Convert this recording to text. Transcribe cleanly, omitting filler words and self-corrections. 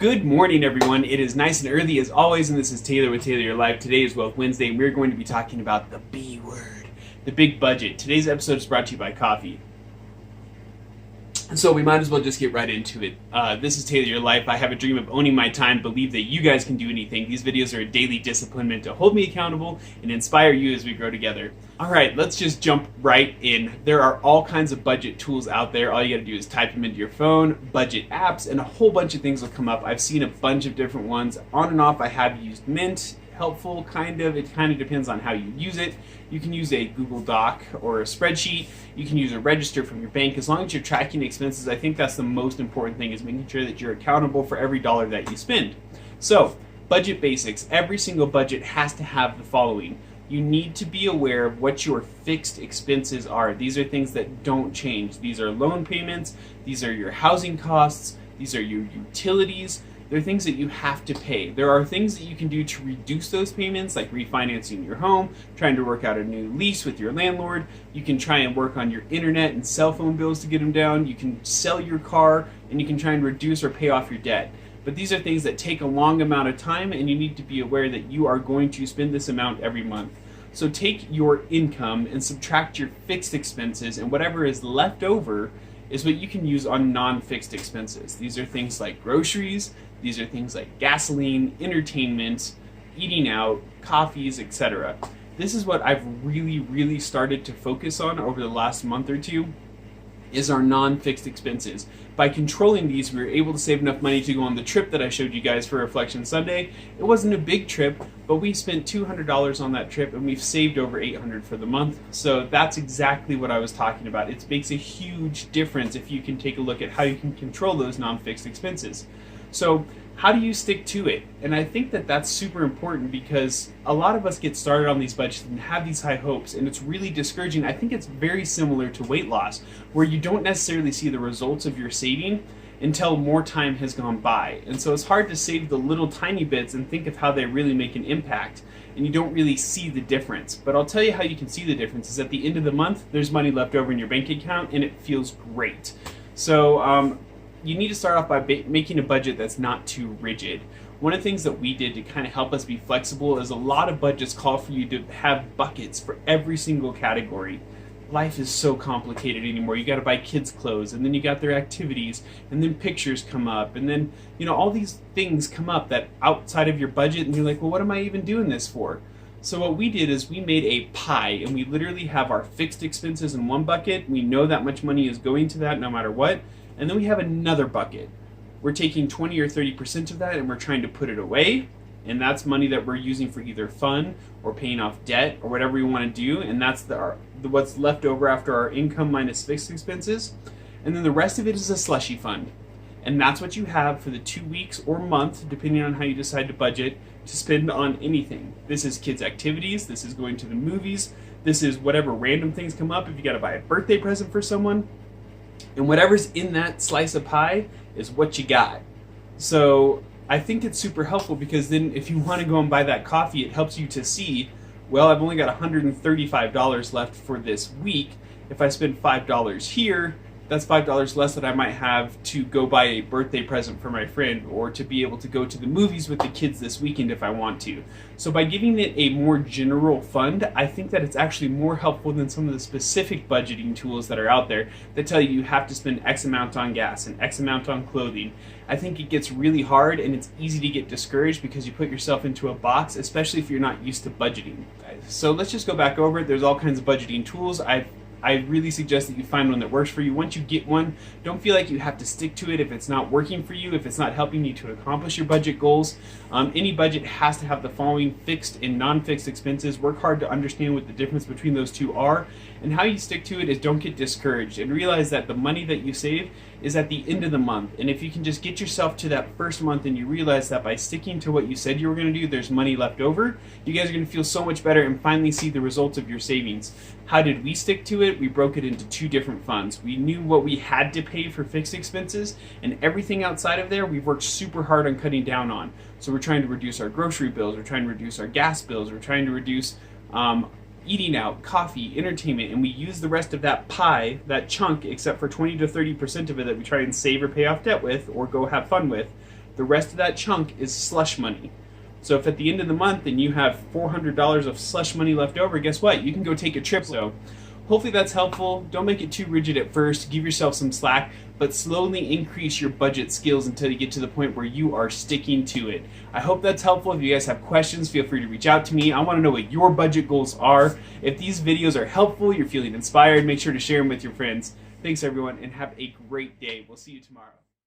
Good morning, everyone. It is nice and early as always, and this is Taylor with Taylor Your Life. Today is Wealth Wednesday, and we're going to be talking about the B word, the big budget. Today's episode is brought to you by coffee. So we might as well just get right into it. This is Taylor Your Life. I have a dream of owning my time, believe that you guys can do anything. These videos are a daily discipline meant to hold me accountable and inspire you as we grow together. All right, let's just jump right in. There are all kinds of budget tools out there. All you gotta do is type them into your phone, budget apps, and a whole bunch of things will come up. I've seen a bunch of different ones. On and off, I have used Mint. Helpful, kind of. It kind of depends on how you use it. You can use a Google Doc or a spreadsheet. You can use a register from your bank. As long as you're tracking expenses, I think that's the most important thing, is making sure that you're accountable for every dollar that you spend. So, budget basics. Every single budget has to have the following. You need to be aware of what your fixed expenses are. These are things that don't change. These are loan payments. These are your housing costs. These are your utilities. They're things that you have to pay. There are things that you can do to reduce those payments, like refinancing your home, trying to work out a new lease with your landlord. You can try and work on your internet and cell phone bills to get them down. You can sell your car, and you can try and reduce or pay off your debt. But these are things that take a long amount of time, and you need to be aware that you are going to spend this amount every month. So take your income and subtract your fixed expenses, and whatever is left over is what you can use on non-fixed expenses. These are things like groceries. These are things like gasoline, entertainment, eating out, coffees, etc. This is what I've really started to focus on over the last month or two, is our non-fixed expenses. By controlling these, we were able to save enough money to go on the trip that I showed you guys for Reflection Sunday. It wasn't a big trip, but we spent $200 on that trip, and we've saved over $800 for the month. So that's exactly what I was talking about. It makes a huge difference if you can take a look at how you can control those non-fixed expenses. So how do you stick to it? And I think that that's super important, because a lot of us get started on these budgets and have these high hopes, and it's really discouraging. I think it's very similar to weight loss, where you don't necessarily see the results of your saving until more time has gone by. And so it's hard to save the little tiny bits and think of how they really make an impact, and you don't really see the difference. But I'll tell you how you can see the difference is at the end of the month, there's money left over in your bank account, and it feels great. So you need to start off by making a budget that's not too rigid. One of the things that we did to kind of help us be flexible is a lot of budgets call for you to have buckets for every single category. Life is so complicated anymore. You got to buy kids clothes, and then you got their activities, and then pictures come up, and then all these things come up that outside of your budget, and you're like, well, what am I even doing this for? So what we did is we made a pie, and we literally have our fixed expenses in one bucket. We know that much money is going to that no matter what. And then we have another bucket. We're taking 20 or 30% of that, and we're trying to put it away. And that's money that we're using for either fun or paying off debt or whatever we want to do. And that's what's left over after our income minus fixed expenses. And then the rest of it is a slushy fund. And that's what you have for the 2 weeks or month, depending on how you decide to budget, to spend on anything. This is kids' activities. This is going to the movies. This is whatever random things come up. If you got to buy a birthday present for someone. And whatever's in that slice of pie is what you got. So I think it's super helpful, because then if you want to go and buy that coffee, it helps you to see, well, I've only got $135 left for this week. If I spend $5 here, that's $5 less that I might have to go buy a birthday present for my friend, or to be able to go to the movies with the kids this weekend if I want to. So by giving it a more general fund, I think that it's actually more helpful than some of the specific budgeting tools that are out there that tell you have to spend X amount on gas and X amount on clothing. I think it gets really hard, and it's easy to get discouraged because you put yourself into a box, especially if you're not used to budgeting. So let's just go back over it. There's all kinds of budgeting tools. I really suggest that you find one that works for you. Once you get one, don't feel like you have to stick to it if it's not working for you, if it's not helping you to accomplish your budget goals. Any budget has to have the following fixed and non-fixed expenses. Work hard to understand what the difference between those two are. And how you stick to it is don't get discouraged, and realize that the money that you save is at the end of the month. And if you can just get yourself to that first month, and you realize that by sticking to what you said you were going to do, there's money left over, you guys are going to feel so much better and finally see the results of your savings. How did we stick to it? We broke it into two different funds. We knew what we had to pay for fixed expenses, and everything outside of there we've worked super hard on cutting down on. So we're trying to reduce our grocery bills, we're trying to reduce our gas bills, we're trying to reduce eating out, coffee, entertainment, and we use the rest of that pie, that chunk, except for 20 to 30% of it that we try and save or pay off debt with or go have fun with, The rest of that chunk is slush money. So if at the end of the month and you have $400 of slush money left over, guess what? You can go take a trip. So hopefully that's helpful. Don't make it too rigid at first. Give yourself some slack, but slowly increase your budget skills until you get to the point where you are sticking to it. I hope that's helpful. If you guys have questions, feel free to reach out to me. I want to know what your budget goals are. If these videos are helpful, you're feeling inspired, make sure to share them with your friends. Thanks everyone, and have a great day. We'll see you tomorrow.